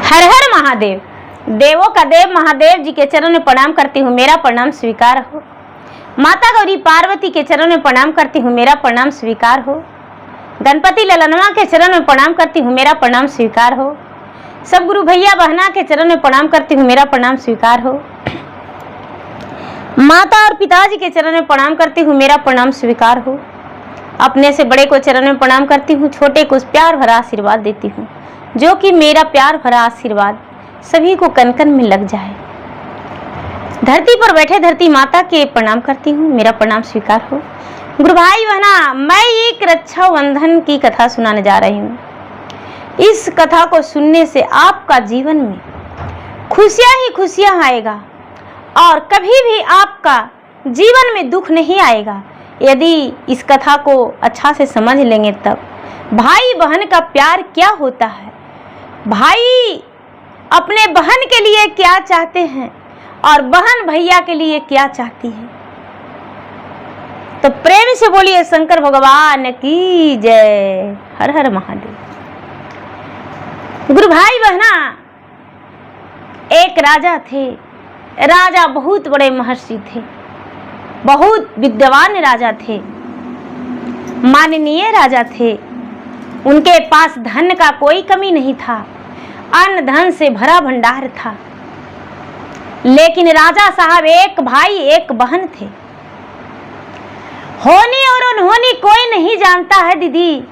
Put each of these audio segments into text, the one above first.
हर हर महादेव। देवों का देव महादेव जी के चरण में प्रणाम करती हूँ, मेरा प्रणाम स्वीकार हो। माता गौरी पार्वती के चरण में प्रणाम करती हूँ, मेरा प्रणाम स्वीकार हो। गणपति ललनवा के चरण में प्रणाम करती हूँ, मेरा प्रणाम स्वीकार हो। सब गुरु भैया बहना के चरण में प्रणाम करती हूँ, मेरा प्रणाम स्वीकार हो। माता और पिताजी के चरण में प्रणाम करती हूँ, मेरा प्रणाम स्वीकार हो। अपने से बड़े को चरण में प्रणाम करती हूँ, छोटे को प्यार भरा आशीर्वाद देती हूँ, जो कि मेरा प्यार भरा आशीर्वाद सभी को कन कन में लग जाए। धरती पर बैठे धरती माता के प्रणाम करती हूँ, मेरा प्रणाम स्वीकार हो। गुरु भाई बहना, मैं एक रक्षा बंधन की कथा सुनाने जा रही हूँ। इस कथा को सुनने से आपका जीवन में खुशियाँ ही खुशियाँ आएगा और कभी भी आपका जीवन में दुख नहीं आएगा, यदि इस कथा को अच्छा से समझ लेंगे तब। भाई बहन का प्यार क्या होता है, भाई अपने बहन के लिए क्या चाहते हैं और बहन भैया के लिए क्या चाहती है। तो प्रेम से बोलिए शंकर भगवान की जय। हर हर महादेव। गुरु भाई बहना, एक राजा थे। राजा बहुत बड़े महर्षि थे, बहुत विद्वान राजा थे, माननीय राजा थे। उनके पास धन का कोई कमी नहीं था, अन्न धन से भरा भंडार था। लेकिन राजा साहब एक भाई एक बहन थे। होनी और अनहोनी कोई नहीं जानता है दीदी,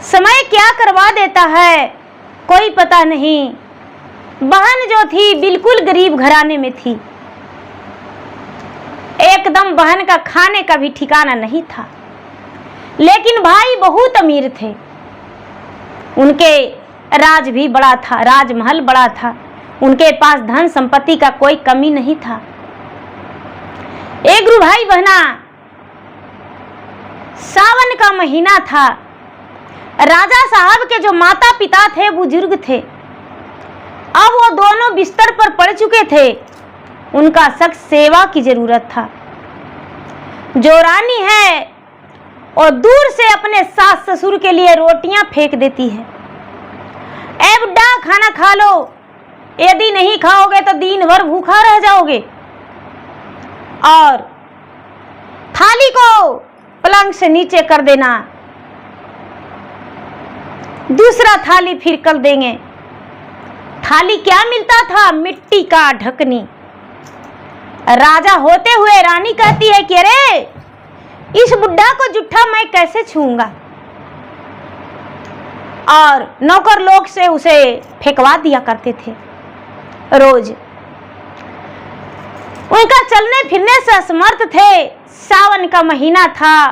समय क्या करवा देता है कोई पता नहीं। बहन जो थी बिल्कुल गरीब घराने में थी, एकदम बहन का खाने का भी ठिकाना नहीं था। लेकिन भाई बहुत अमीर थे, उनके राज भी बड़ा था, राजमहल बड़ा था, उनके पास धन संपत्ति का कोई कमी नहीं था। एक गुरु भाई बहना, सावन का महीना था। राजा साहब के जो माता पिता थे बुजुर्ग थे, अब वो दोनों बिस्तर पर पड़ चुके थे। उनका सख्त सेवा की जरूरत था। जो रानी है और दूर से अपने सास ससुर के लिए रोटियां फेंक देती है, ए बुड्ढा खाना खा लो, यदि नहीं खाओगे तो दिन भर भूखा रह जाओगे। और थाली को पलंग से नीचे कर देना, दूसरा थाली फिर कर देंगे। थाली क्या मिलता था? मिट्टी का ढकनी। राजा होते हुए रानी कहती है कि अरे इस बुड्ढा को जूठा मैं कैसे छूऊंगा, और नौकर लोग से उसे फेंकवा दिया करते थे रोज। उनका चलने फिरने से असमर्थ थे। सावन का महीना था,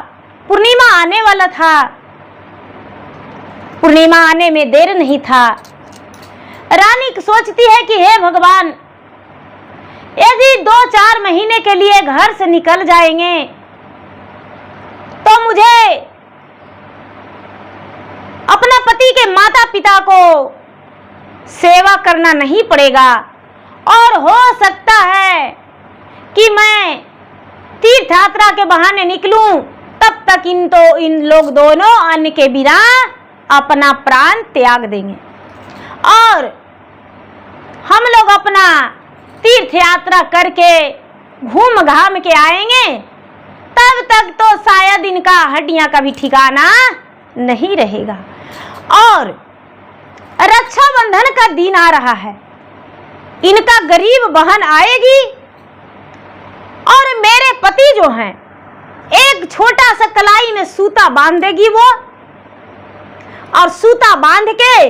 पूर्णिमा आने वाला था। पूर्णिमा आने में देर नहीं था। रानी सोचती है कि हे भगवान, यदि 2-4 महीने के लिए घर से निकल जाएंगे तो मुझे अपना पति के माता पिता को सेवा करना नहीं पड़ेगा, और हो सकता है कि मैं तीर्थ यात्रा के बहाने निकलूं, तब तक इन लोग दोनों अन्न के बिना अपना प्राण त्याग देंगे और हम लोग अपना तीर्थ यात्रा करके घूम घाम के आएंगे। तब तक तो शायद इनका हड्डियां का भी ठिकाना नहीं रहेगा। और रक्षाबंधन का दिन आ रहा है, इनका गरीब बहन आएगी और मेरे पति जो हैं एक छोटा सा कलाई में सूता बांध देगी वो, और सूता बांध के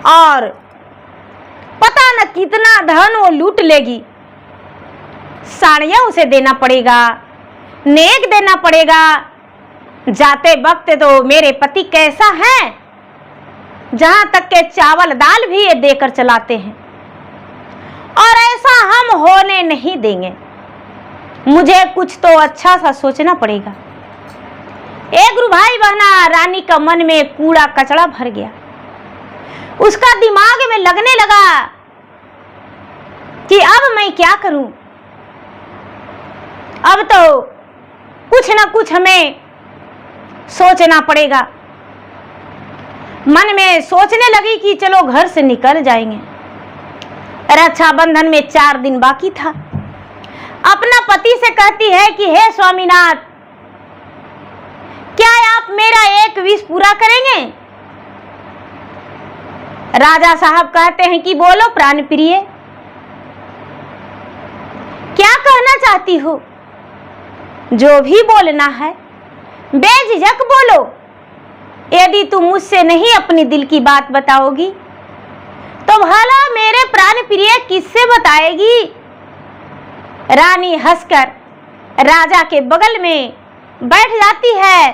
और पता न कितना धन वो लूट लेगी। साड़ियां उसे देना पड़ेगा, नेक देना पड़ेगा। जाते वक्त तो मेरे पति कैसा है, जहां तक के चावल दाल भी ये देकर चलाते हैं, और ऐसा हम होने नहीं देंगे। मुझे कुछ तो अच्छा सा सोचना पड़ेगा। एक गुरु भाई बहना, रानी का मन में कूड़ा कचड़ा भर गया। उसका दिमाग में लगने लगा कि अब मैं क्या करूं, अब तो कुछ ना कुछ हमें सोचना पड़ेगा। मन में सोचने लगी कि चलो घर से निकल जाएंगे। रक्षाबंधन में 4 दिन बाकी था। अपना पति से कहती है कि हे स्वामीनाथ, क्या आप मेरा एक विश पूरा करेंगे? राजा साहब कहते हैं कि बोलो प्राण प्रिय, क्या कहना चाहती हो? जो भी बोलना है बेझिझक बोलो। यदि तुम मुझसे नहीं अपनी दिल की बात बताओगी तो भला मेरे प्राण प्रिय किससे बताएगी? रानी हंसकर राजा के बगल में बैठ जाती है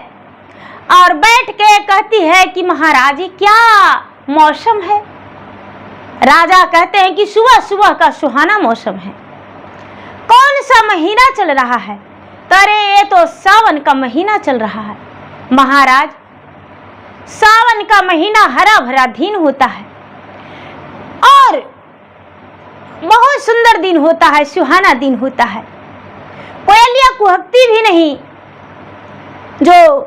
और बैठ के कहती है कि महाराज क्या मौसम है? राजा कहते हैं कि सुबह सुबह का सुहाना मौसम है। कौन सा महीना चल रहा है? अरे ये तो सावन का महीना चल रहा है महाराज। सावन का महीना हरा भरा दिन होता है और बहुत सुंदर दिन होता है, सुहाना दिन होता है। कोयलियां कुहकती भी नहीं, जो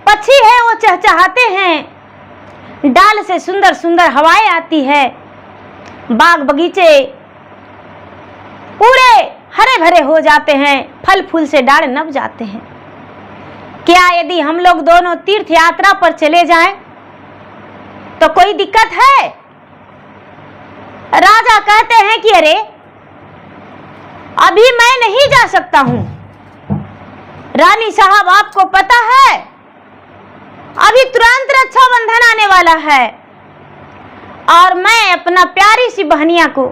पक्षी है वो चहचहाते हैं, डाल से सुंदर सुंदर हवाएं आती है, बाग बगीचे पूरे हरे भरे हो जाते हैं, फल फूल से डाल नभ जाते हैं। क्या यदि हम लोग दोनों तीर्थ यात्रा पर चले जाएं तो कोई दिक्कत है? राजा कहते हैं कि अरे अभी मैं नहीं जा सकता हूं। रानी साहब आपको पता है अभी तुरंत रक्षाबंधन आने वाला है और मैं अपना प्यारी सी बहनिया को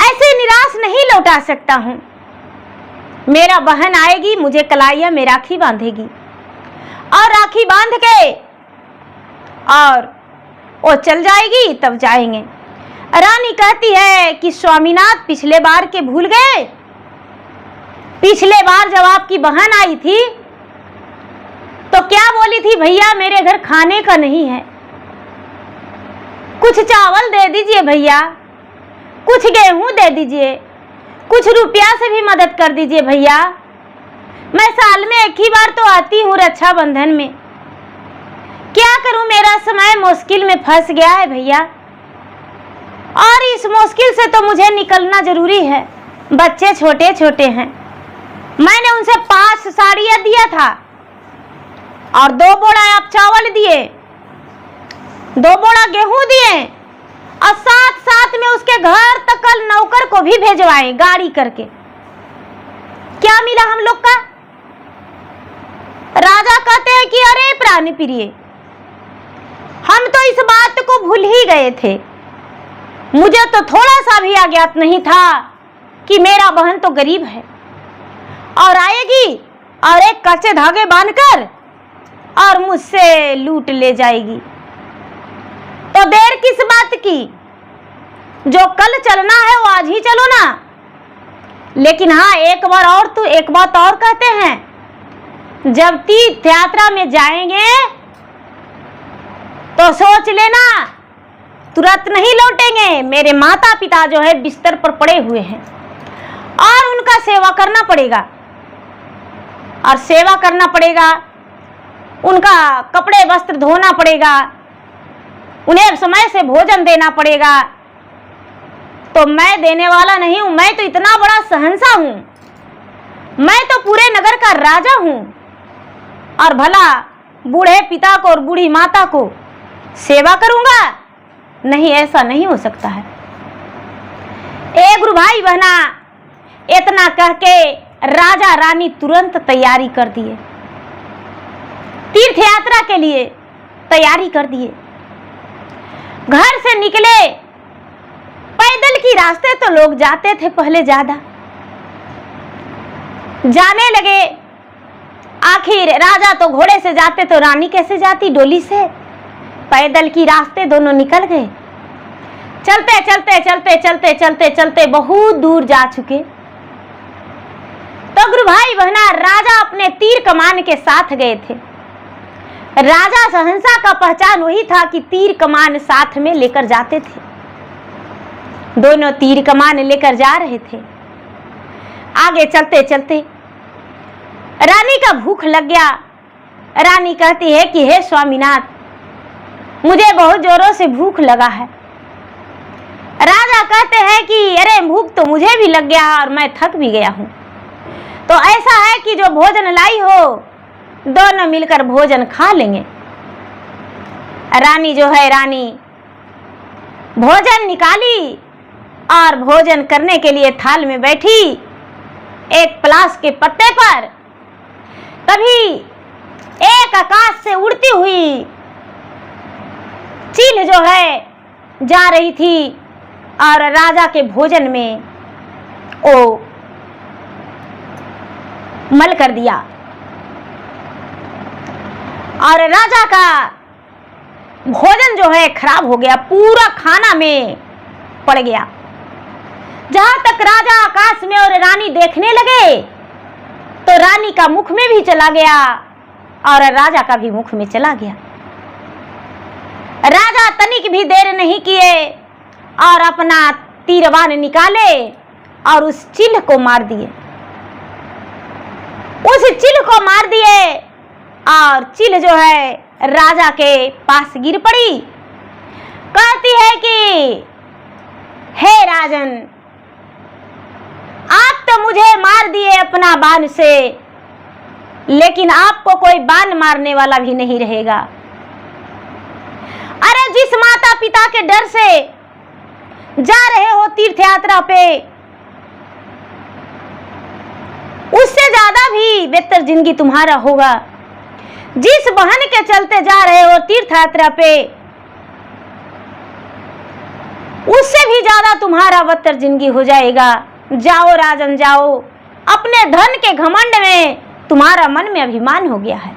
ऐसे निराश नहीं लौटा सकता हूं। मेरा बहन आएगी, मुझे कलाइया में राखी बांधेगी और राखी बांध के और वो चल जाएगी, तब जाएंगे। रानी कहती है कि स्वामीनाथ पिछले बार के भूल गए? पिछले बार जब आपकी बहन आई थी तो क्या बोली थी? भैया मेरे घर खाने का नहीं है, कुछ चावल दे दीजिए भैया, कुछ गेहूं दे दीजिए, कुछ रुपया से भी मदद कर दीजिए भैया। मैं साल में एक ही बार तो आती हूँ रक्षाबंधन में, क्या करूं मेरा समय मुश्किल में फंस गया है भैया और इस मुश्किल से तो मुझे निकलना जरूरी है। बच्चे छोटे छोटे हैं। मैंने उनसे 5 साड़ियां दिया था और 2 बोरा आप चावल दिए, 2 बोरा गेहूं दिए और साथ साथ में उसके घर तक कल नौकर को भी भेजवाए गाड़ी करके। क्या मिला हम लोग का? राजा कहते हैं कि अरे प्राण प्रिय, हम तो इस बात को भूल ही गए थे। मुझे तो थोड़ा सा भी अज्ञात नहीं था कि मेरा बहन तो गरीब है और आएगी और एक कच्चे धागे बांधकर और मुझसे लूट ले जाएगी। तो देर किस बात की? जो कल चलना है वो आज ही चलो ना। लेकिन हाँ, एक बात और कहते हैं, जब तीर्थ यात्रा में जाएंगे तो सोच लेना तुरंत नहीं लौटेंगे। मेरे माता पिता जो है बिस्तर पर पड़े हुए हैं और उनका सेवा करना पड़ेगा और सेवा करना पड़ेगा, उनका कपड़े वस्त्र धोना पड़ेगा, उन्हें समय से भोजन देना पड़ेगा। तो मैं देने वाला नहीं हूं, मैं तो इतना बड़ा शहंशाह हूं, मैं तो पूरे नगर का राजा हूं और भला बूढ़े पिता को और बूढ़ी माता को सेवा करूंगा? नहीं, ऐसा नहीं हो सकता है। ए गुरु भाई बहना, इतना कह के राजा रानी तुरंत तैयारी कर दिए, तीर्थ यात्रा के लिए तैयारी कर दिए। घर से निकले, पैदल की रास्ते तो लोग जाते थे पहले ज्यादा, जाने लगे। आखिर राजा तो घोड़े से जाते तो रानी कैसे जाती? डोली से। पैदल की रास्ते दोनों निकल गए। चलते चलते चलते चलते चलते चलते बहुत दूर जा चुके। तो गुरु भाई बहना, राजा अपने तीर कमान के साथ गए थे। राजा शहंशाह का पहचान वही था कि तीर कमान साथ में लेकर जाते थे। दोनों तीर कमान लेकर जा रहे थे। आगे चलते चलते रानी का भूख लग गया रानी कहती है कि हे स्वामीनाथ, मुझे बहुत जोरों से भूख लगा है। राजा कहते हैं कि अरे भूख तो मुझे भी लग गया और मैं थक भी गया हूँ, तो ऐसा है कि जो भोजन लाई हो दोनों मिलकर भोजन खा लेंगे। रानी जो है रानी भोजन निकाली और भोजन करने के लिए थाल में बैठी एक पलाश के पत्ते पर। तभी एक आकाश से उड़ती हुई चील जो है जा रही थी और राजा के भोजन में वो मल कर दिया और राजा का भोजन जो है खराब हो गया, पूरा खाना में पड़ गया। जहां तक राजा आकाश में और रानी देखने लगे तो रानी का मुख में भी चला गया और राजा का भी मुख में चला गया। राजा तनिक भी देर नहीं किए और अपना तीरबान निकाले और उस चील को मार दिए। उस चील को मार दिए और चील जो है राजा के पास गिर पड़ी। कहती है कि हे राजन, आप तो मुझे मार दिए अपना बाण से, लेकिन आपको कोई बाण मारने वाला भी नहीं रहेगा। अरे जिस माता पिता के डर से जा रहे हो तीर्थ यात्रा पे, उससे ज्यादा भी बेहतर जिंदगी तुम्हारा होगा। जिस बहन के चलते जा रहे हो तीर्थ यात्रा पे, उससे भी ज्यादा तुम्हारा बदतर जिंदगी हो जाएगा। जाओ राजन जाओ, अपने धन के घमंड में तुम्हारा मन में अभिमान हो गया है।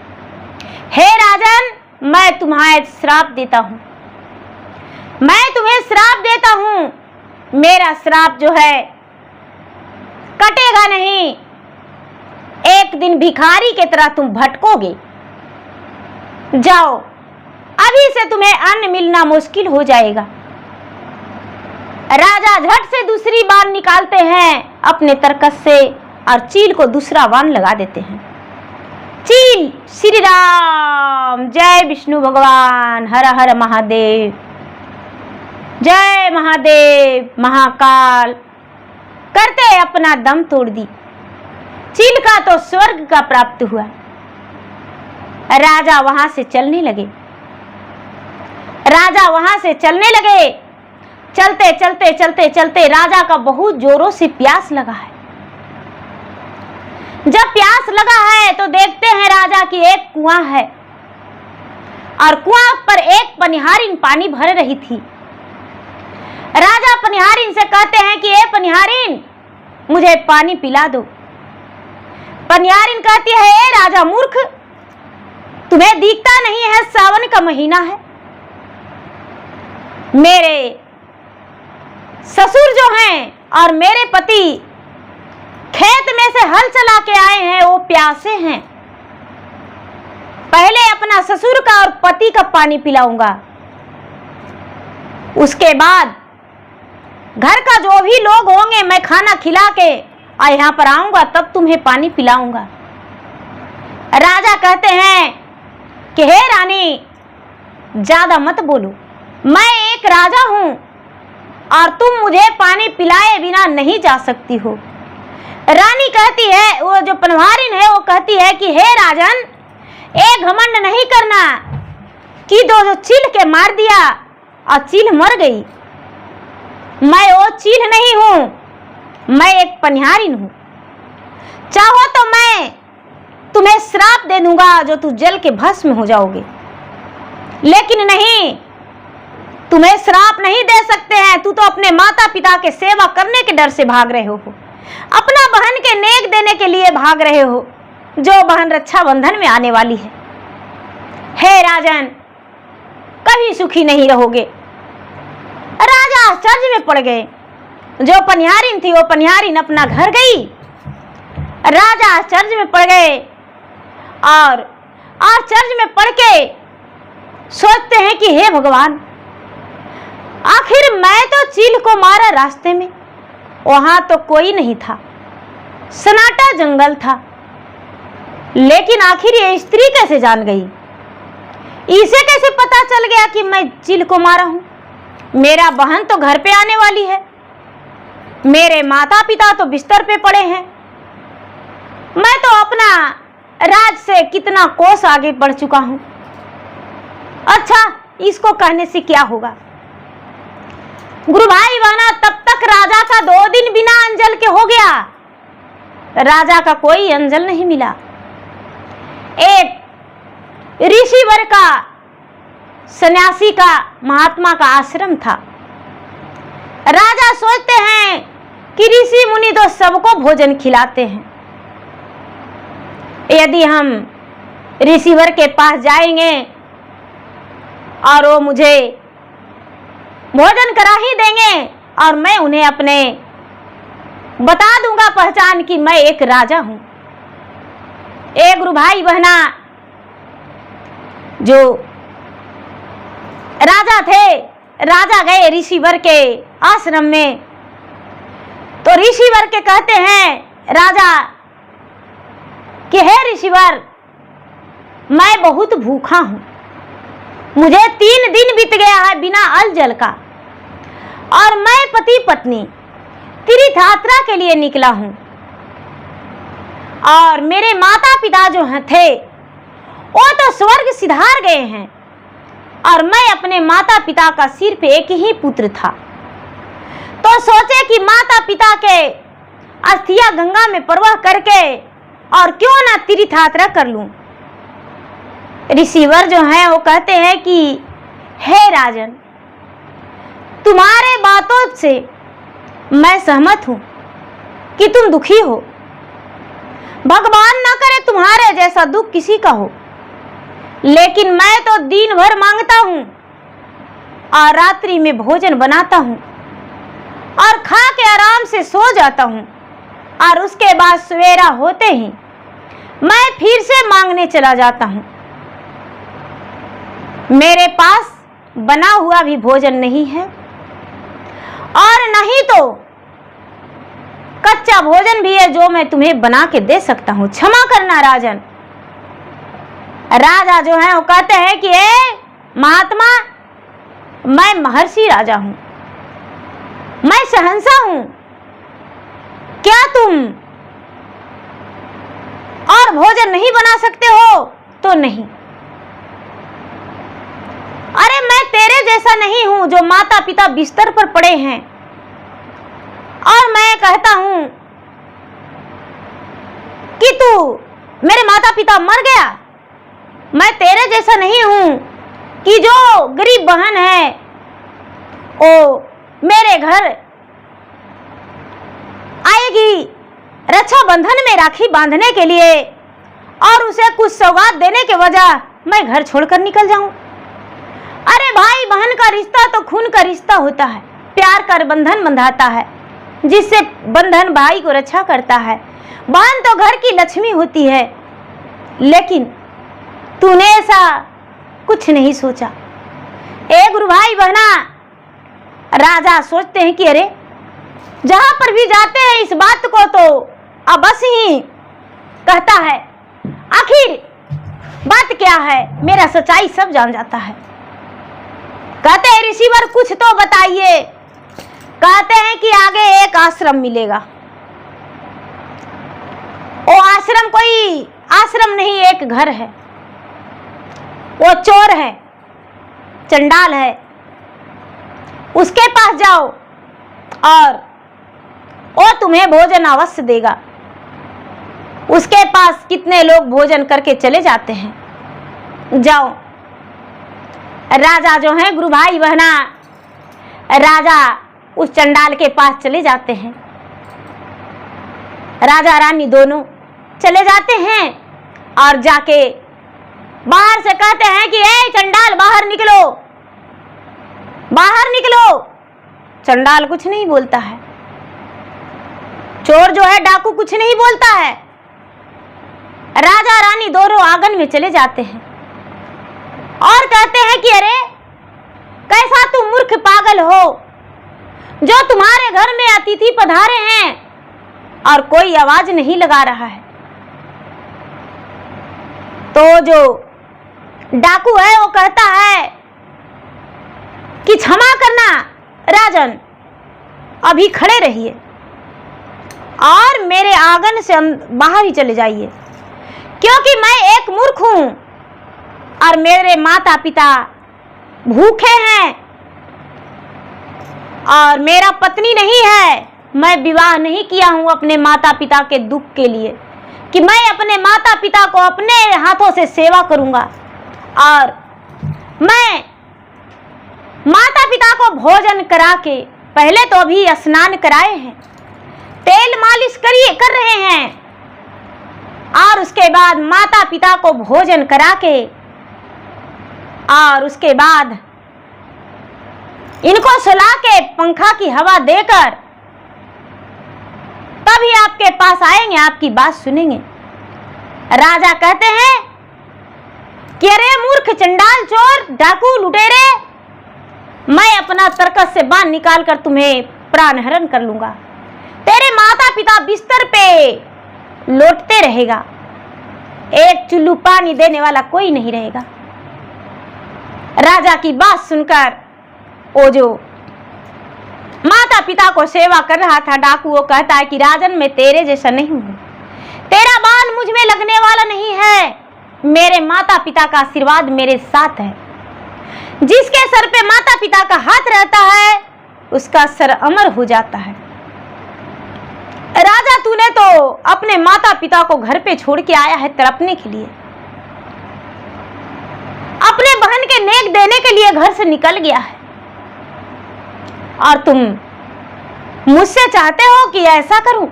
हे राजन, मैं तुम्हें श्राप देता हूं, मैं तुम्हें श्राप देता हूं। मेरा श्राप जो है कटेगा नहीं, एक दिन भिखारी की तरह तुम भटकोगे। जाओ, अभी से तुम्हें अन्न मिलना मुश्किल हो जाएगा। राजा झट से दूसरी बाण निकालते हैं अपने तरकस से और चील को दूसरा बाण लगा देते हैं। चील श्री राम, जय विष्णु भगवान, हर हर महादेव, जय महादेव महाकाल करते अपना दम तोड़ दी। चील का तो स्वर्ग का प्राप्त हुआ। राजा वहां से चलने लगे। राजा वहां से चलने लगे। चलते चलते चलते चलते राजा का बहुत जोरों से प्यास लगा है। जब प्यास लगा है तो देखते हैं राजा की एक कुआं है और कुआं पर एक पनिहारिन पानी भर रही थी। राजा पनिहारिन से कहते हैं कि ए पनिहारिन, मुझे पानी पिला दो। पनिहारिन कहती है, ए राजा मूर्ख, तुम्हें दिखता नहीं है सावन का महीना है। मेरे ससुर जो हैं और मेरे पति खेत में से हल चला के आए हैं, वो प्यासे हैं। पहले अपना ससुर का और पति का पानी पिलाऊंगा, उसके बाद घर का जो भी लोग होंगे मैं खाना खिला के और यहाँ पर आऊंगा, तब तुम्हें पानी पिलाऊंगा। राजा कहते हैं कि हे रानी, ज्यादा मत बोलो, मैं एक राजा हूं और तुम मुझे पानी पिलाए बिना नहीं जा सकती हो। रानी कहती है, वो जो पनवारिन है वो कहती है कि हे राजन, एक घमंड नहीं करना कि जो चील के मार दिया और चील मर गई। मैं वो चील नहीं हूं, मैं एक पनिहारिन हूं। चाहो तो मैं तुम्हें श्राप दे दूंगा जो तू जल के भस्म हो जाओगे, लेकिन नहीं, तुम्हें श्राप नहीं दे सकते हैं। तू तो अपने माता पिता के सेवा करने के डर से भाग रहे हो, अपना बहन के नेक देने के लिए भाग रहे हो, जो बहन रक्षाबंधन में आने वाली है। हे राजन, कभी सुखी नहीं रहोगे। राजा आश्चर्य में पड़ गए। जो पनिहारिन थी वो पनिहारिन अपना घर गई। राजा आश्चर्य में पड़ गए और आश्चर्य में पड़ के सोचते हैं कि हे भगवान, आखिर मैं तो चील को मारा रास्ते में, वहां तो कोई नहीं था, सन्नाटा जंगल था। लेकिन आखिर ये स्त्री कैसे जान गई? इसे कैसे पता चल गया कि मैं चिल को मारा हूं? मेरा बहन तो घर पे आने वाली है, मेरे माता पिता तो बिस्तर पे पड़े हैं। मैं तो अपना राज से कितना कोस आगे बढ़ चुका हूं। अच्छा, इसको कहने से क्या होगा? गुरु भाई बहना, तब तक राजा का 2 दिन बिना अंजल के हो गया। राजा का कोई अंजल नहीं मिला। एक ऋषिवर का, सन्यासी का, महात्मा का आश्रम था। राजा सोचते हैं कि ऋषि मुनि तो सबको भोजन खिलाते हैं, यदि हम ऋषिवर के पास जाएंगे और वो मुझे भोजन करा ही देंगे और मैं उन्हें अपने बता दूंगा पहचान कि मैं एक राजा हूं। एक गुरु भाई बहना, जो राजा थे, राजा गए ऋषिवर के आश्रम में, तो ऋषिवर के कहते हैं राजा कि हे ऋषिवर, मैं बहुत भूखा हूं, मुझे 3 दिन बीत गया है बिना अल जल का, और मैं पति पत्नी तीर्थ यात्रा के लिए निकला हूं, और मेरे माता पिता जो थे वो तो स्वर्ग सिधार गए हैं, और मैं अपने माता पिता का सिर्फ एक ही पुत्र था। तो सोचे कि माता पिता के अस्थियां गंगा में प्रवाह करके और क्यों ना तीर्थ यात्रा कर लूं। ऋषिवर जो हैं वो कहते हैं कि हे राजन, तुम्हारे बातों से मैं सहमत हूं कि तुम दुखी हो। भगवान ना करे तुम्हारे जैसा दुख किसी का हो, लेकिन मैं तो दिन भर मांगता हूं और रात्रि में भोजन बनाता हूं और खा के आराम से सो जाता हूं, और उसके बाद सवेरा होते ही मैं फिर से मांगने चला जाता हूं। मेरे पास बना हुआ भी भोजन नहीं है, और नहीं तो कच्चा भोजन भी है जो मैं तुम्हें बना के दे सकता हूं। क्षमा करना राजन। राजा जो है वो कहते हैं कि ए महात्मा, मैं महर्षि राजा हूं, मैं शहंशाह हूं, क्या तुम और भोजन नहीं बना सकते हो? तो नहीं। अरे मैं तेरे जैसा नहीं हूं जो माता पिता बिस्तर पर पड़े हैं, और मैं कहता हूं कि तू मेरे माता पिता मर गया। मैं तेरे जैसा नहीं हूं कि जो गरीब बहन है वो मेरे घर आएगी रक्षा बंधन में राखी बांधने के लिए, और उसे कुछ सौगात देने के वजह मैं घर छोड़कर निकल जाऊं। अरे भाई बहन का रिश्ता तो खून का रिश्ता होता है, प्यार का बंधन बंधाता है, जिससे बंधन भाई को रक्षा करता है। बहन तो घर की लक्ष्मी होती है, लेकिन तूने ऐसा कुछ नहीं सोचा। ए गुरु भाई बहना, राजा सोचते हैं कि अरे जहां पर भी जाते हैं इस बात को तो अब बस ही कहता है, आखिर बात क्या है, मेरा सच्चाई सब जान जाता है। कहते हैं ऋषिवर कुछ तो बताइए। कहते हैं कि आगे एक आश्रम मिलेगा। वो आश्रम कोई आश्रम नहीं, एक घर है। वो चोर है, चंडाल है, उसके पास जाओ और वो तुम्हें भोजन अवश्य देगा। उसके पास कितने लोग भोजन करके चले जाते हैं, जाओ। राजा जो है गुरु भाई बहना, राजा उस चंडाल के पास चले जाते हैं। राजा रानी दोनों चले जाते हैं और जाके बाहर से कहते हैं कि ए चंडाल बाहर निकलो, बाहर निकलो। चंडाल कुछ नहीं बोलता है, चोर जो है डाकू कुछ नहीं बोलता है। राजा रानी दोनों आंगन में चले जाते हैं और कहते हैं कि अरे कैसा तुम मूर्ख पागल हो जो तुम्हारे घर में अतिथि पधारे हैं और कोई आवाज नहीं लगा रहा है। तो जो डाकू है वो कहता है कि क्षमा करना राजन, अभी खड़े रहिए और मेरे आंगन से बाहर ही चले जाइए, क्योंकि मैं एक मूर्ख हूं और मेरे माता पिता भूखे हैं और मेरा पत्नी नहीं है। मैं विवाह नहीं किया हूं अपने माता पिता के दुख के लिए कि मैं अपने माता पिता को अपने हाथों से सेवा करूंगा, और मैं माता पिता को भोजन करा के, पहले तो अभी स्नान कराए हैं, तेल मालिश कर रहे हैं, और उसके बाद माता पिता को भोजन करा के, और उसके बाद इनको सुला के पंखा की हवा देकर तभी आपके पास आएंगे, आपकी बात सुनेंगे। राजा कहते हैं कि अरे मूर्ख, चंडाल, चोर, डाकू, लुटेरे, मैं अपना तरकस से बाण निकाल कर तुम्हें प्राण हरण कर लूंगा। तेरे माता पिता बिस्तर पे लौटते रहेगा, एक चुल्लू पानी देने वाला कोई नहीं रहेगा। राजा की बात सुनकर वो जो माता पिता को सेवा कर रहा था डाकू, वो कहता है कि राजन, मैं तेरे जैसा नहीं हूं, तेरा बाण मुझ में लगने वाला नहीं है, मेरे माता पिता का आशीर्वाद मेरे साथ है। जिसके सर पे माता पिता का हाथ रहता है उसका सर अमर हो जाता है। राजा, तूने तो अपने माता पिता को घर पे छोड़ के आया है तड़पने के लिए, अपने बहन के नेक देने के लिए घर से निकल गया है, और तुम मुझसे चाहते हो कि ऐसा करूं?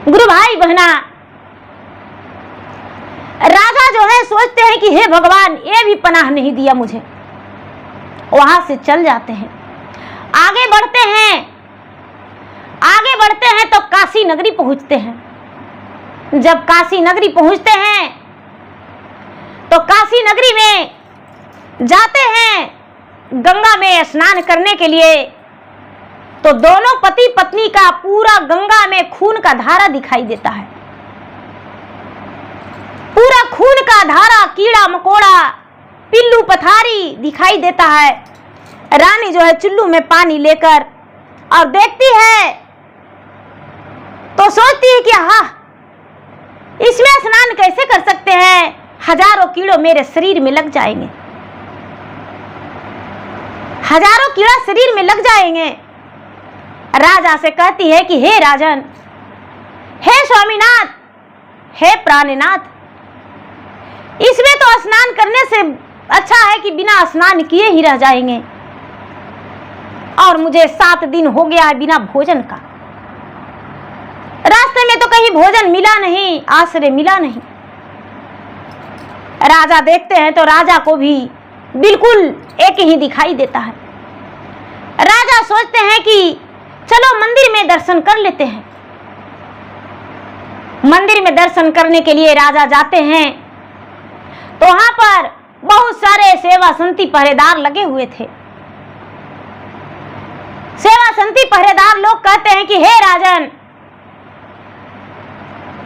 गुरु भाई बहना, राजा जो है सोचते हैं कि हे भगवान, ये भी पनाह नहीं दिया मुझे, वहां से चल जाते हैं। आगे बढ़ते हैं, आगे बढ़ते हैं तो काशी नगरी पहुंचते हैं। जब काशी नगरी पहुंचते हैं तो काशी नगरी में जाते हैं गंगा में स्नान करने के लिए, तो दोनों पति पत्नी का पूरा गंगा में खून का धारा दिखाई देता है, पूरा खून का धारा, कीड़ा मकोड़ा, पिल्लू पथारी दिखाई देता है। रानी जो है चुल्लू में पानी लेकर और देखती है तो सोचती है कि हाँ, इसमें स्नान कैसे कर सकते हैं, हजारों कीड़ों मेरे शरीर में लग जाएंगे, हजारों कीड़ा शरीर में लग जाएंगे। राजा से कहती है कि हे राजन, हे स्वामीनाथ, हे प्राणनाथ, इसमें तो स्नान करने से अच्छा है कि बिना स्नान किए ही रह जाएंगे, और मुझे 7 दिन हो गया है बिना भोजन का, रास्ते में तो कहीं भोजन मिला नहीं, आश्रय मिला नहीं। राजा देखते हैं तो राजा को भी बिल्कुल एक ही दिखाई देता है। राजा सोचते हैं कि चलो मंदिर में दर्शन कर लेते हैं। मंदिर में दर्शन करने के लिए राजा जाते हैं तो वहां पर बहुत सारे सेवा संती पहरेदार लगे हुए थे। सेवा संती पहरेदार लोग कहते हैं कि हे राजन,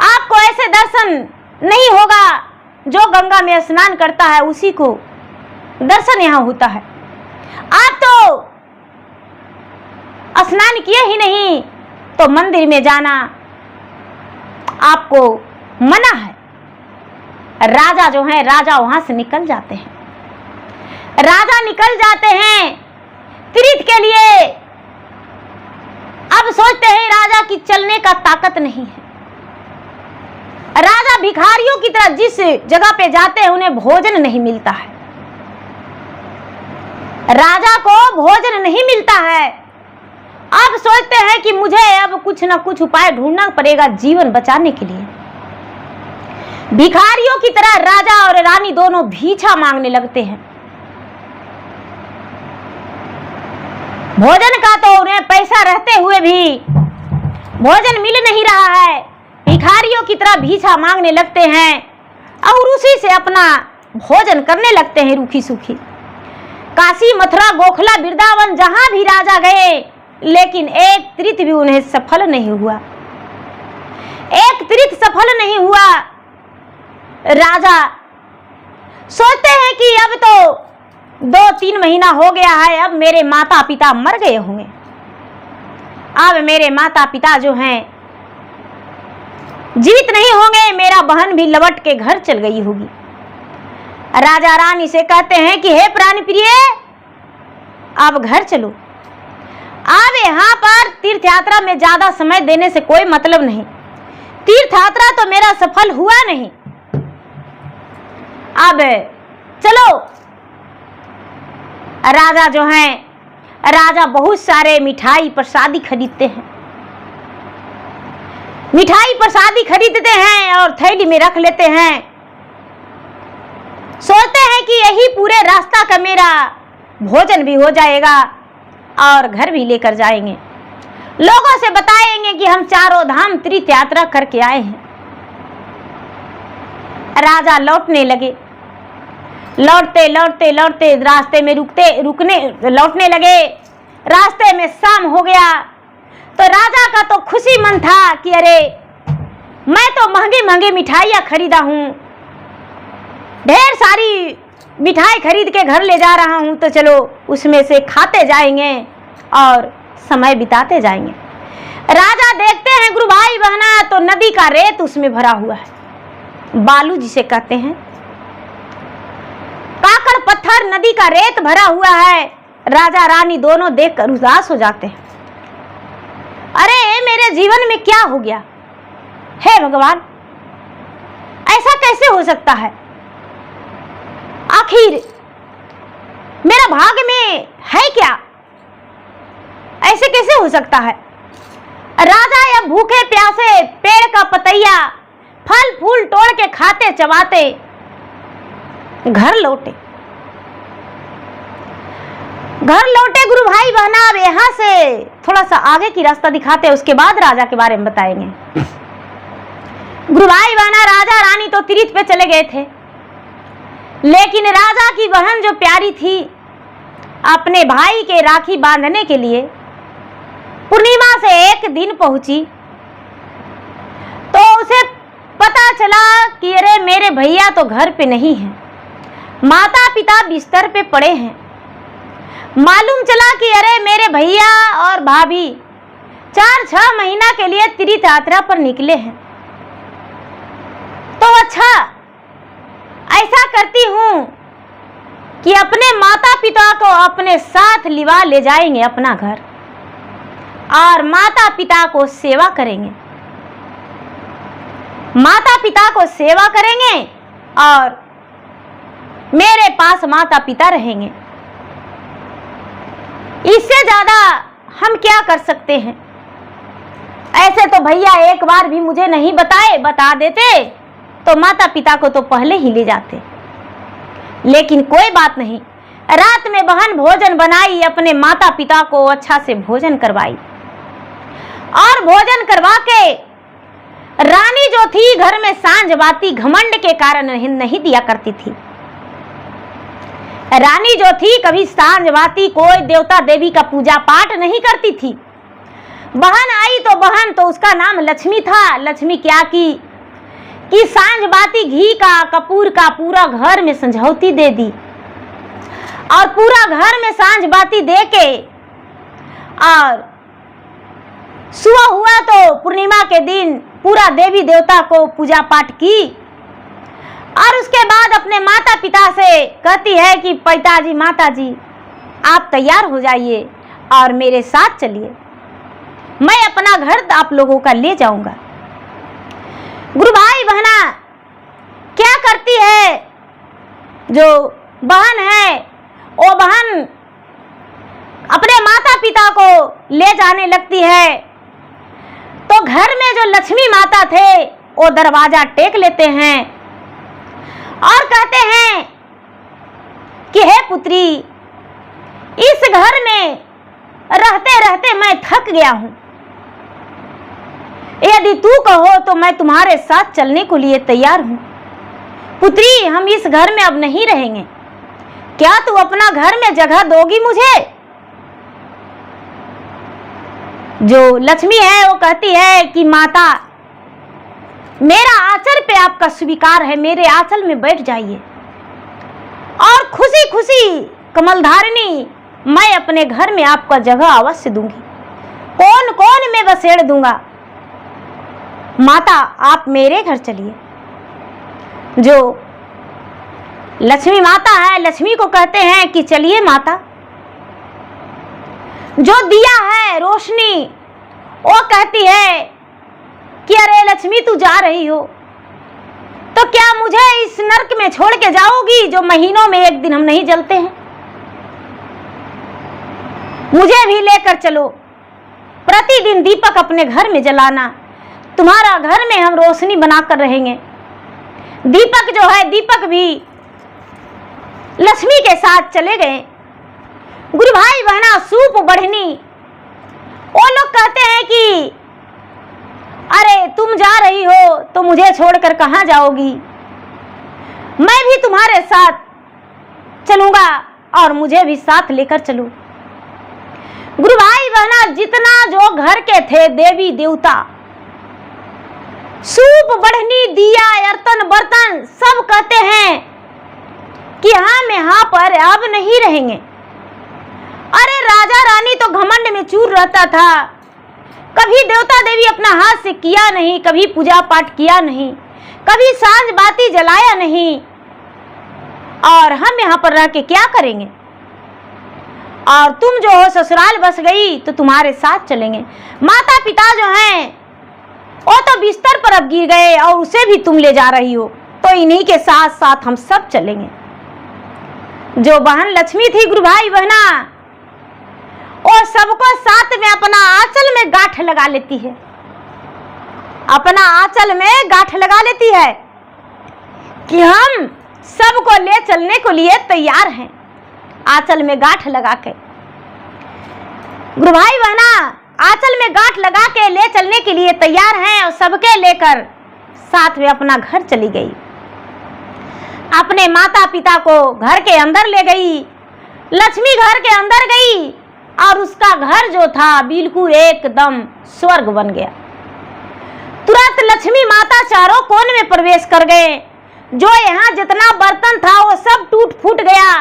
आपको ऐसे दर्शन नहीं होगा, जो गंगा में स्नान करता है उसी को दर्शन यहाँ होता है, आप तो स्नान किए ही नहीं, तो मंदिर में जाना आपको मना है। राजा जो है, राजा वहां से निकल जाते हैं। राजा निकल जाते हैं तीर्थ के लिए। अब सोचते हैं राजा की चलने का ताकत नहीं है। राजा भिखारियों की तरह जिस जगह पे जाते हैं उन्हें भोजन नहीं मिलता है, राजा को भोजन नहीं मिलता है। अब सोचते हैं कि मुझे अब कुछ न कुछ उपाय ढूंढना पड़ेगा जीवन बचाने के लिए। भिखारियों की तरह राजा और रानी दोनों भीछा मांगने लगते हैं। भोजन का तो उन्हें पैसा रहते हुए भी भोजन मिल नहीं रहा है। भिखारियों की तरह भीछा मांगने लगते हैं और उसी से अपना भोजन करने लगते हैं रूखी सूखी। काशी, मथुरा, गोखला, वृंदावन जहां भी राजा गए, लेकिन एक तीर्थ भी उन्हें सफल नहीं हुआ। एक तीर्थ सफल नहीं हुआ। राजा सोचते हैं कि अब तो 2-3 महीना हो गया है, अब मेरे माता पिता मर गए होंगे, अब मेरे माता पिता जो हैं जीवित नहीं होंगे, मेरा बहन भी लौट के घर चल गई होगी। राजा रानी से कहते हैं कि हे प्राणी प्रिय, अब घर चलो, अब यहाँ पर तीर्थ यात्रा में ज्यादा समय देने से कोई मतलब नहीं, तीर्थ यात्रा तो मेरा सफल हुआ नहीं, अब चलो। राजा जो हैं, राजा बहुत सारे मिठाई प्रसादी खरीदते हैं, मिठाई प्रसादी खरीदते हैं और थैली में रख लेते हैं। सोचते हैं कि यही पूरे रास्ता का मेरा भोजन भी हो जाएगा और घर भी लेकर जाएंगे, लोगों से बताएंगे कि हम चारों धाम तीर्थ यात्रा करके आए हैं। राजा लौटने लगे, लौटते लौटते लौटते रास्ते में लौटने लगे। रास्ते में शाम हो गया तो राजा का तो खुशी मन था कि अरे मैं तो महंगी महंगी मिठाइयाँ खरीदा हूँ, ढेर सारी मिठाई खरीद के घर ले जा रहा हूँ, तो चलो उसमें से खाते जाएंगे और समय बिताते जाएंगे। राजा देखते हैं गुरु भाई बहना तो नदी का रेत उसमें भरा हुआ है, बालू जिसे कहते हैं, काकड़ पत्थर नदी का रेत भरा हुआ है। राजा रानी दोनों देखकर उदास हो जाते हैं, अरे मेरे जीवन में क्या हो गया, हे भगवान ऐसा कैसे हो सकता है, आखिर मेरा भाग्य में है क्या, ऐसे कैसे हो सकता है। राजा या भूखे प्यासे पेड़ का पतैया फल फूल तोड़ के खाते चबाते घर लौटे। गुरु भाई बहना, अब यहाँ से थोड़ा सा आगे की रास्ता दिखाते, उसके बाद राजा के बारे में बताएंगे। गुरु भाई बहना, राजा रानी तो तीर्थ पे चले गए थे, लेकिन राजा की बहन जो प्यारी थी अपने भाई के राखी बांधने के लिए पूर्णिमा से एक दिन पहुंची, तो उसे पता चला कि अरे मेरे भैया तो घर पे नहीं हैं, माता पिता बिस्तर पे पड़े हैं। मालूम चला कि अरे मेरे भैया और भाभी 4-6 महीना के लिए तीर्थ यात्रा पर निकले हैं। तो अच्छा ऐसा करती हूँ कि अपने माता पिता को अपने साथ लिवा ले जाएंगे अपना घर और माता पिता को सेवा करेंगे, माता पिता को सेवा करेंगे और मेरे पास माता पिता रहेंगे। इससे ज्यादा हम क्या कर सकते हैं। ऐसे तो भैया एक बार भी मुझे नहीं बताए, बता देते तो माता पिता को तो पहले ही ले जाते। लेकिन कोई बात नहीं, रात में बहन भोजन बनाई, अपने माता पिता को अच्छा से भोजन करवाई और भोजन करवा के रानी जो थी घर में सांझ बाती घमंड के कारण नहीं दिया करती थी। रानी जो थी कभी सांझ बाती कोई देवता देवी का पूजा पाठ नहीं करती थी। बहन आई तो बहन तो उसका नाम लक्ष्मी था। लक्ष्मी क्या की कि सांझ बाती घी का कपूर का पूरा घर में संझौती दे दी और पूरा घर में सांझ बाती दे के और सुबह हुआ तो पूर्णिमा के दिन पूरा देवी देवता को पूजा पाठ की और उसके बाद अपने माता पिता से कहती है कि पिताजी माताजी आप तैयार हो जाइए और मेरे साथ चलिए, मैं अपना घर आप लोगों का ले जाऊंगा। गुरु भाई बहना क्या करती है, जो बहन है वो बहन अपने माता पिता को ले जाने लगती है। तो घर में जो लक्ष्मी माता थे वो दरवाजा टेक लेते हैं और कहते हैं कि हे पुत्री, इस घर में रहते रहते मैं थक गया हूं, यदि तू कहो तो मैं तुम्हारे साथ चलने को लिए तैयार हूं। पुत्री, हम इस घर में अब नहीं रहेंगे, क्या तू अपना घर में जगह दोगी मुझे? जो लक्ष्मी है वो कहती है कि माता मेरा आंचल पे आपका स्वीकार है, मेरे आंचल में बैठ जाइए और खुशी खुशी कमलधारिणी मैं अपने घर में आपका जगह अवश्य दूंगी, कौन कौन मैं बसेड़ दूंगा। माता आप मेरे घर चलिए। जो लक्ष्मी माता है, लक्ष्मी को कहते हैं कि चलिए माता। जो दिया है रोशनी, वो कहती है कि अरे लक्ष्मी तू जा रही हो तो क्या मुझे इस नरक में छोड़ के जाओगी जो महीनों में एक दिन हम नहीं जलते हैं? मुझे भी लेकर चलो, प्रतिदिन दीपक अपने घर में जलाना, तुम्हारा घर में हम रोशनी बनाकर रहेंगे। दीपक जो है, दीपक भी लक्ष्मी के साथ चले गए। गुरु भाई बहना सूप बढ़नी, वो लोग कहते हैं कि अरे तुम जा रही हो तो मुझे छोड़कर कहां जाओगी, मैं भी तुम्हारे साथ चलूंगा और मुझे भी साथ लेकर चलो। गुरु भाई बहना जितना जो घर के थे देवी देवता, सूप बढ़नी दिया बर्तन बर्तन सब कहते हैं कि हम यहाँ पर अब नहीं रहेंगे। अरे राजा रानी तो घमंड में चूर रहता था, कभी देवता देवी अपना हाथ से किया नहीं, कभी पूजा पाठ किया नहीं, कभी सांझ बाती जलाया नहीं, और हम यहाँ पर रह के क्या करेंगे। और तुम जो हो ससुराल बस गई तो तुम्हारे साथ चलेंगे। माता पिता जो हैं वो तो बिस्तर पर अब गिर गए और उसे भी तुम ले जा रही हो, तो इन्हीं के साथ साथ हम सब चलेंगे। जो बहन लक्ष्मी थी गुरु भाई बहना, वो सबको साथ में अपना आंचल में गांठ लगा लेती है, अपना आंचल में गांठ लगा लेती है कि हम सबको ले चलने को लिए तैयार हैं। आंचल में गांठ लगा के गुरु भाई बहना आंचल में गांठ लगा के ले चलने के लिए तैयार हैं और सबके लेकर साथ में अपना घर चली गई। अपने माता पिता को घर के अंदर ले गई। लक्ष्मी घर के अंदर गई और उसका घर जो था बिल्कुल एकदम स्वर्ग बन गया। तुरंत लक्ष्मी माता चारों कोन में प्रवेश कर गए। जो यहाँ जितना बर्तन था वो सब टूट फूट गया,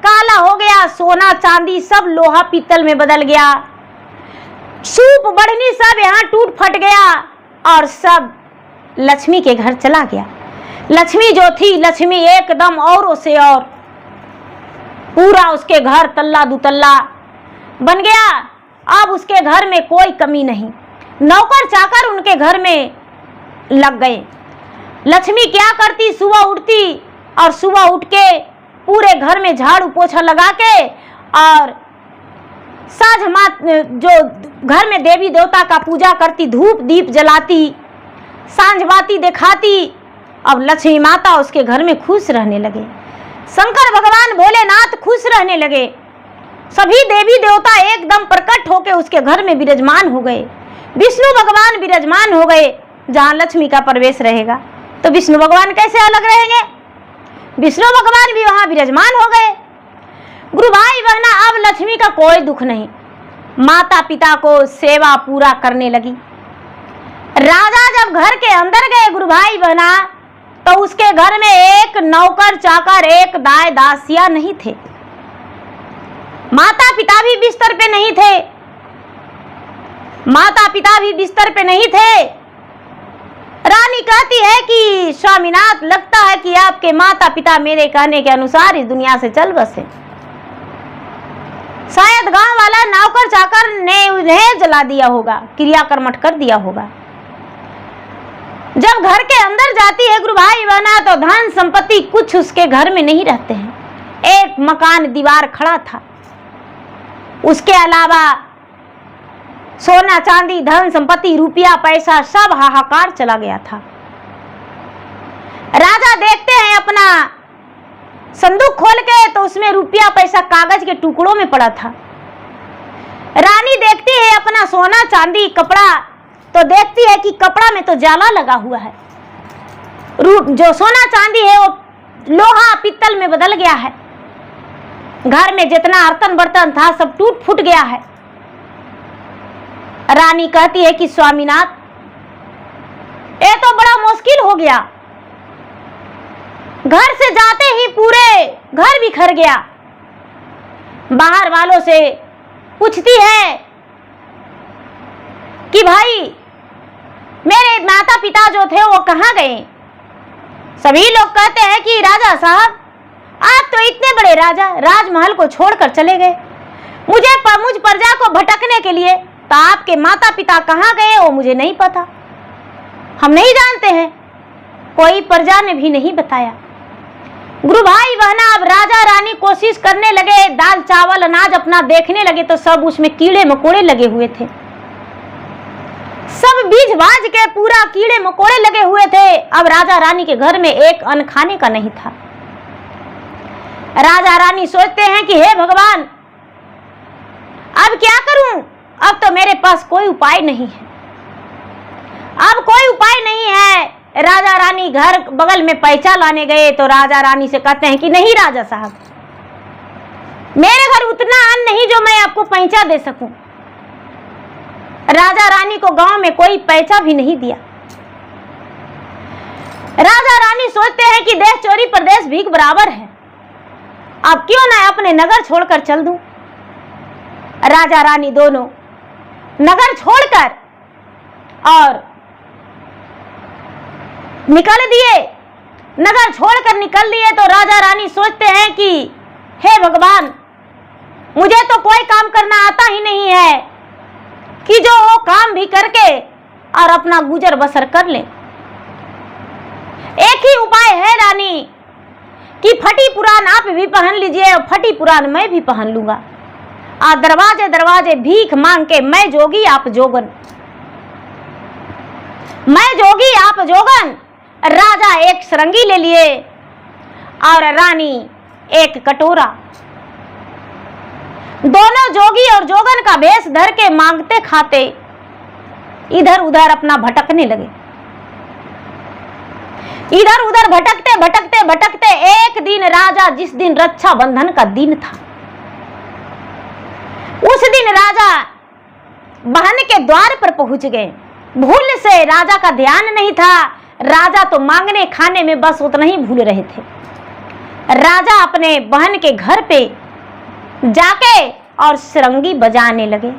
काला हो गया, सोना चांदी सब लोहा पीतल में बदल गया, सूप बढ़नी सब यहाँ टूट फट गया और सब लक्ष्मी के घर चला गया। लक्ष्मी जो थी, लक्ष्मी एकदम औरों से और पूरा उसके घर तल्ला दुतल्ला बन गया। अब उसके घर में कोई कमी नहीं, नौकर चाकर उनके घर में लग गए। लक्ष्मी क्या करती, सुबह उठती और सुबह उठ के पूरे घर में झाड़ू पोछा लगा के और साँझ मात जो घर में देवी देवता का पूजा करती, धूप दीप जलाती, सांझ बाती दिखाती। अब लक्ष्मी माता उसके घर में खुश रहने लगे। शंकर भगवान भोलेनाथ खुश रहने लगे। सभी देवी देवता एकदम प्रकट होकर उसके घर में विराजमान हो गए। विष्णु भगवान विराजमान हो गए। जहाँ लक्ष्मी का प्रवेश रहेगा तो विष्णु भगवान कैसे अलग रहेंगे, विष्णु भगवान भी वहाँ विराजमान हो गए। गुरु भाई बहना अब लक्ष्मी का कोई दुख नहीं, माता पिता को सेवा पूरा करने लगी। राजा जब घर के अंदर गए गुरु भाई बहना तो उसके घर में एक नौकर चाकर एक दाय दासिया नहीं थे, माता पिता भी बिस्तर पे नहीं थे, माता पिता भी बिस्तर पे नहीं थे। रानी कहती है कि स्वामीनाथ लगता है कि आपके माता पिता मेरे कहने के अनुसार इस दुनिया से चल बसे। शायद गांव वाला नौकर चाकर ने उन्हें जला दिया होगा, क्रियाकर्मठ कर दिया होगा। जब घर के अंदर जाती है गुरु भाई बहना तो धन संपत्ति कुछ उसके घर में नहीं रहते हैं। एक मकान दीवार खड़ा था, उसके अलावा सोना चांदी धन संपत्ति रुपया पैसा सब हाहाकार चला गया था। राजा देखते हैं अपना संदूक खोल के तो उसमें रुपया पैसा कागज के टुकड़ों में पड़ा था। रानी देखती है अपना सोना चांदी कपड़ा तो देखती है कि कपड़ा में तो जाला लगा हुआ है, जो सोना चांदी है वो लोहा पीतल में बदल गया है। घर में जितना बर्तन बर्तन था सब टूट फूट गया है। रानी कहती है कि स्वामीनाथ ये तो बड़ा मुश्किल हो गया। घर से जाते ही पूरे घर बिखर गया। बाहर वालों से पूछती है कि भाई मेरे माता पिता जो थे वो कहाँ गए। सभी लोग कहते हैं कि राजा साहब आप तो इतने बड़े राजा राजमहल को छोड़कर चले गए, मुझ प्रजा को भटकने के लिए। तो आपके माता पिता कहाँ गए वो मुझे नहीं पता, हम नहीं जानते हैं, कोई प्रजा ने भी नहीं बताया। गुरु भाई बहना अब राजा रानी कोशिश करने लगे, दाल चावल अनाज अपना देखने लगे तो सब उसमें कीड़े मकोड़े लगे हुए थे। सब बीज बाज के पूरा कीड़े मकोड़े लगे हुए थे। अब राजा रानी के घर में एक अन्न खाने का नहीं था। राजा रानी सोचते हैं कि हे भगवान अब क्या करूं, अब तो मेरे पास कोई उपाय नहीं है, अब कोई उपाय नहीं है। राजा रानी घर बगल में पैसा लाने गए तो राजा रानी से कहते हैं कि नहीं राजा साहब, मेरे घर उतना अन्न नहीं जो मैं आपको पैसा दे सकूं। राजा रानी को गांव में कोई पैसा भी नहीं दिया। राजा रानी सोचते हैं कि देश चोरी प्रदेश भीख बराबर है, अब क्यों ना अपने नगर छोड़कर चल दूं। राजा रानी दोनों नगर छोड़कर और निकल दिए। नगर छोड़कर निकल दिए तो राजा रानी सोचते हैं कि हे भगवान मुझे तो कोई काम करना आता ही नहीं है कि जो वो काम भी करके और अपना गुजर बसर कर ले। एक ही उपाय है रानी कि फटी पुरान आप भी पहन लीजिए और फटी पुरान मैं भी पहन लूंगा, और दरवाजे दरवाजे भीख मांग के मैं जोगी आप जोगन, मैं जोगी आप जोगन। राजा एक सरंगी ले लिए और रानी एक कटोरा। दोनों जोगी और जोगन का भेष धर के मांगते खाते इधर उधर अपना भटकने लगे। इधर उधर भटकते भटकते भटकते एक दिन राजा, जिस दिन रक्षाबंधन का दिन था, उस दिन राजा बहन के द्वार पर पहुंच गए। भूल से राजा का ध्यान नहीं था, राजा तो मांगने खाने में बस उतना ही भूल रहे थे। राजा अपने बहन के घर पे जाके और सरंगी बजाने लगे।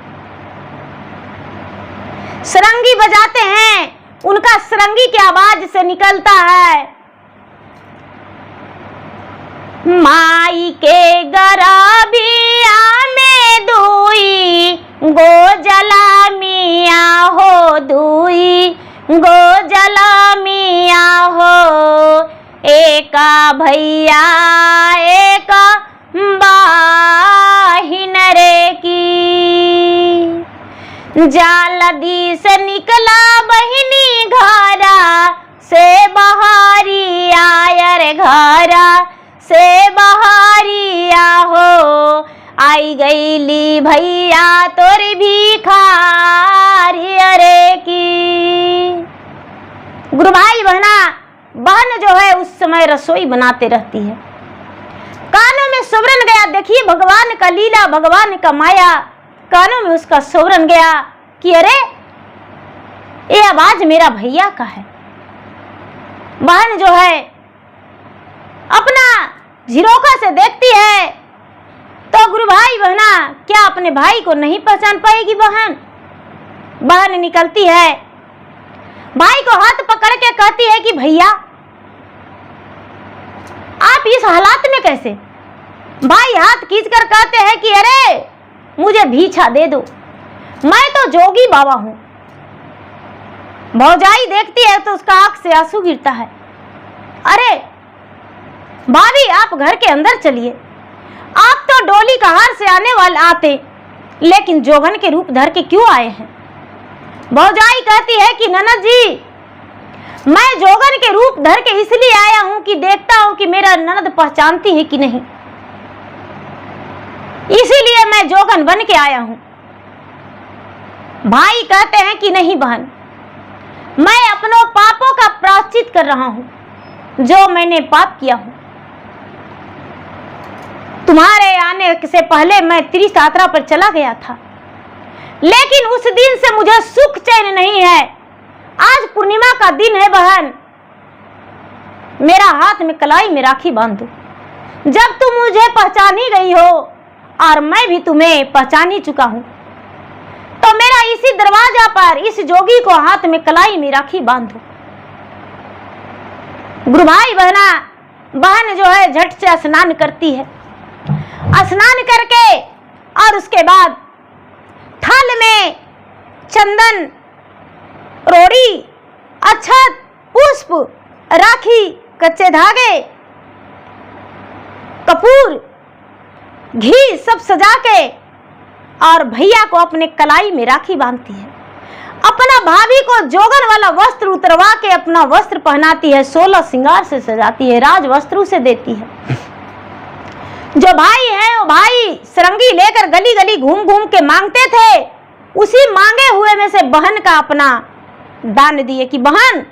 सरंगी बजाते हैं, उनका सरंगी की आवाज से निकलता है माई के गराबिया में दुई गो जला मिया हो, दुई गो जला मिया हो, एका भैया एक बाहिन रे की। जालदी से निकला बहिनी घरा से बहारी आयर, घरा से बहारिया हो, आई गईली भैया तोरी भिखारी अरे की। गुरु भाई बहना, बहन जो है उस समय रसोई बनाते रहती है, कानों में सुमरन गया। देखिए भगवान का लीला, भगवान का माया, कानों में उसका सुमरन गया कि अरे ये आवाज मेरा भैया का है। बहन जो है अपना झिरोखा से देखती है तो गुरु भाई बहना क्या अपने भाई को नहीं पहचान पाएगी। बहन निकलती है, भाई को हाथ पकड़ के कहती है कि भैया आप इस हालात में कैसे। भाई हाथ खींचकर कहते हैं कि अरे मुझे भीछा दे दो, मैं तो जोगी बाबा हूं। भौजाई देखती है तो उसका आंख से आंसू गिरता है। अरे भाभी आप घर के अंदर चलिए, आप तो डोली कहार से आने वाले आते, लेकिन जोगन के रूप धर के क्यों आए हैं। भौजाई कहती है कि ननद जी मैं जोगन के रूप धर के इसलिए आया हूं कि देखता हूं कि मेरा ननद पहचानती है कि नहीं, इसीलिए मैं जोगन बन के आया हूं। भाई कहते हैं कि नहीं बहन, मैं अपनों पापों का प्रायश्चित कर रहा हूं जो मैंने पाप किया हूं। तुम्हारे आने से पहले मैं तीर्थ यात्रा पर चला गया था, लेकिन उस दिन से मुझे सुख चैन नहीं है। आज पूर्णिमा का दिन है बहन, मेरा हाथ में कलाई में राखी बांध दो। जब तुम मुझे पहचान ही गई हो और मैं भी तुम्हें पहचान ही चुका हूं, तो मेरा इसी दरवाजा पर इस जोगी को हाथ में कलाई में राखी बांध दो। गुरु भाई बहना, बहन जो है झट से स्नान करती है। स्नान करके और उसके बाद थाल में चंदन, रोड़ी, अक्षत, पुष्प, राखी, कच्चे धागे, कपूर, घी सब सजा के और भैया को अपने कलाई में राखी बांधती है। अपना भाभी को जोगन वाला वस्त्र उतरवा के अपना वस्त्र पहनाती है, 16 श्रृंगार से सजाती है, राज वस्त्र उसे देती है। जो भाई है वो भाई सरंगी लेकर गली गली घूम घूम के मांगते थे, उसी मांगे हुए में से बहन का अपना दान दिए कि बहन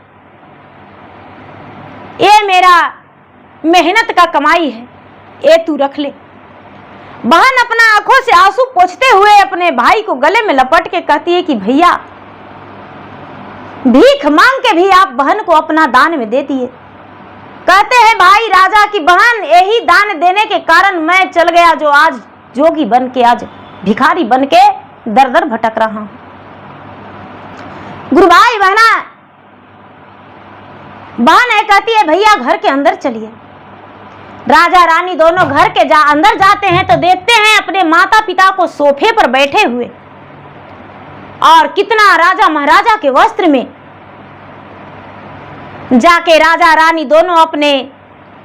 ये मेरा मेहनत का कमाई है, ये तू रख ले। बहन अपना आंखों से आंसू पोंछते हुए अपने भाई को गले में लपट के कहती है कि भैया भीख मांग के भी आप बहन को अपना दान में दे दिए। कहते हैं भाई राजा की बहन यही दान देने के कारण मैं चल गया, जो आज जोगी बन के, आज भिखारी बन के दर दर भटक रहा हूं। गुरु भाई बहना, बहन है कहती है भैया घर के अंदर चलिए। राजा रानी दोनों घर के अंदर जाते हैं तो देखते हैं अपने माता पिता को सोफे पर बैठे हुए और कितना राजा महाराजा के वस्त्र में। जाके राजा रानी दोनों अपने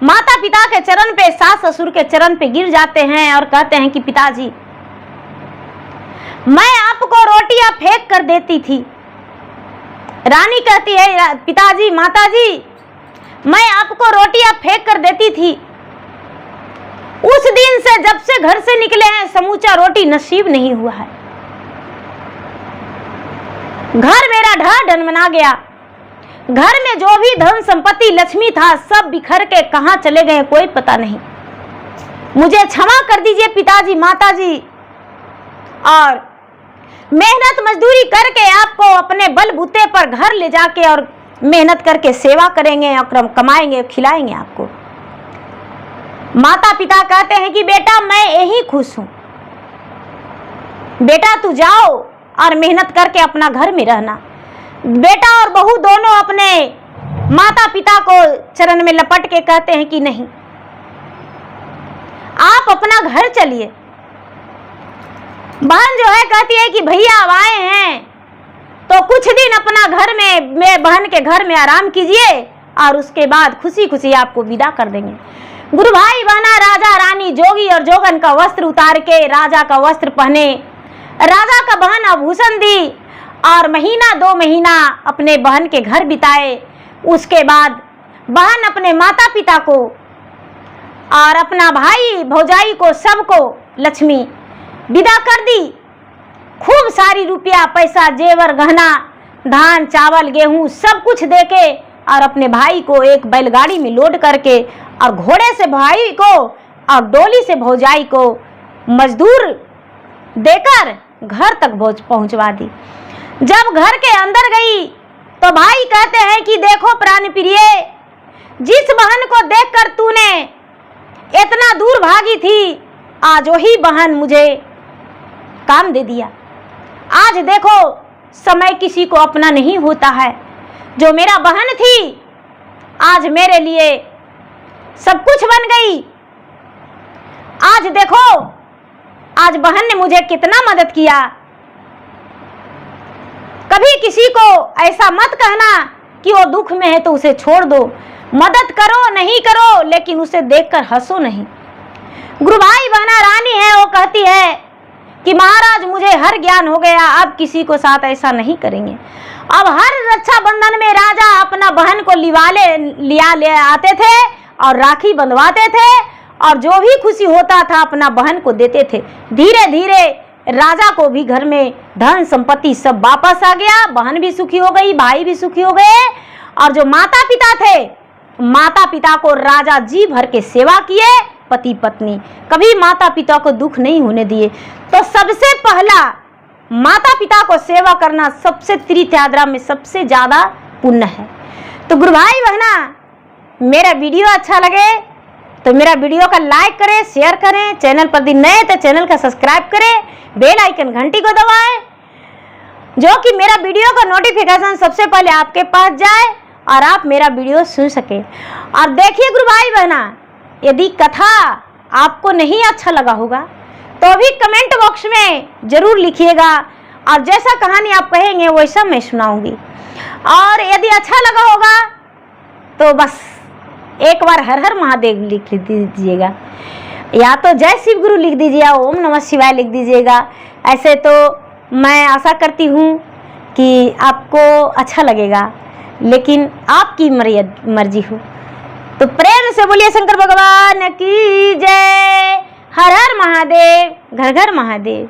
माता पिता के चरण पे, सास ससुर के चरण पे गिर जाते हैं और कहते हैं कि पिताजी मैं आपको रोटियां फेंक कर देती थी। रानी कहती है पिताजी माताजी मैं आपको रोटियां फेंक कर देती थी, उस दिन से जब से घर से निकले हैं समूचा रोटी नसीब नहीं हुआ है। घर मेरा ढह ढनमना गया, घर में जो भी धन संपत्ति लक्ष्मी था सब बिखर के कहां चले गए कोई पता नहीं। मुझे क्षमा कर दीजिए पिताजी माताजी, और मेहनत मजदूरी करके आपको अपने बलबूते पर घर ले जाके और मेहनत करके सेवा करेंगे और कमाएंगे, खिलाएंगे आपको। माता पिता कहते हैं कि बेटा मैं यही खुश हूं, बेटा तू जाओ और मेहनत करके अपना घर में रहना। बेटा और बहू दोनों अपने माता पिता को चरण में लपट के कहते हैं कि नहीं आप अपना घर चलिए। बहन जो है कहती है कि भैया अब आए हैं तो कुछ दिन अपना घर में बहन के घर में आराम कीजिए और उसके बाद खुशी खुशी आपको विदा कर देंगे। गुरु भाई बहना, राजा रानी जोगी और जोगन का वस्त्र उतार के राजा का वस्त्र पहने, राजा का बहन आभूषण दी और महीना 2 महीना अपने बहन के घर बिताए। उसके बाद बहन अपने माता पिता को और अपना भाई भौजाई को सबको लक्ष्मी विदा कर दी। खूब सारी रुपया पैसा जेवर गहना धान चावल गेहूं सब कुछ देके और अपने भाई को एक बैलगाड़ी में लोड करके और घोड़े से भाई को और डोली से भौजाई को मजदूर देकर घर तक पहुंचवा दी। जब घर के अंदर गई तो भाई कहते हैं कि देखो प्राण प्रिय, जिस बहन को देखकर तूने इतना दूर भागी थी, आज वही बहन मुझे काम दे दिया। आज देखो समय किसी को अपना नहीं होता है, जो मेरा बहन थी आज मेरे लिए सब कुछ बन गई। आज देखो आज बहन ने मुझे कितना मदद किया। कभी किसी को ऐसा मत कहना कि वो दुख में है तो उसे छोड़ दो, मदद करो नहीं करो लेकिन उसे देखकर हंसो नहीं। गुरु भाई बहना रानी है, वो कहती है कि महाराज मुझे हर ज्ञान हो गया, अब किसी को साथ ऐसा नहीं करेंगे। अब हर रक्षाबंधन में राजा अपना बहन को लिया ले आते थे और राखी बंधवाते थे और जो भी खुशी होता था अपना बहन को देते थे। धीरे धीरे राजा को भी घर में धन संपत्ति सब वापस आ गया, बहन भी सुखी हो गई, भाई भी सुखी हो गए। और जो माता पिता थे, माता पिता को राजा जी भर के सेवा किए, पति पत्नी कभी माता पिता को दुख नहीं होने दिए। तो सबसे पहला माता पिता को सेवा करना सबसे तीर्थ यात्रा में सबसे ज़्यादा पुण्य है। तो गुरु भाई बहना, मेरा वीडियो अच्छा लगे तो मेरा वीडियो का लाइक करें, शेयर करें, चैनल पर यदि नए तो चैनल का सब्सक्राइब करें, बेल आइकन घंटी को दबाएं, जो कि मेरा वीडियो का नोटिफिकेशन सबसे पहले आपके पास जाए और आप मेरा वीडियो सुन सके। और देखिए गुरु भाई बहना, यदि कथा आपको नहीं अच्छा लगा होगा तो भी कमेंट बॉक्स में जरूर लिखिएगा, और जैसा कहानी आप कहेंगे वैसा मैं सुनाऊंगी। और यदि अच्छा लगा होगा तो बस एक बार हर हर महादेव लिख दीजिएगा, या तो जय शिव गुरु लिख दीजिएगा, ओम नमः शिवाय लिख दीजिएगा। ऐसे तो मैं आशा करती हूँ कि आपको अच्छा लगेगा, लेकिन आपकी मर्जी हो। तो प्रेम से बोलिए शंकर भगवान की जय। हर हर महादेव, घर घर महादेव।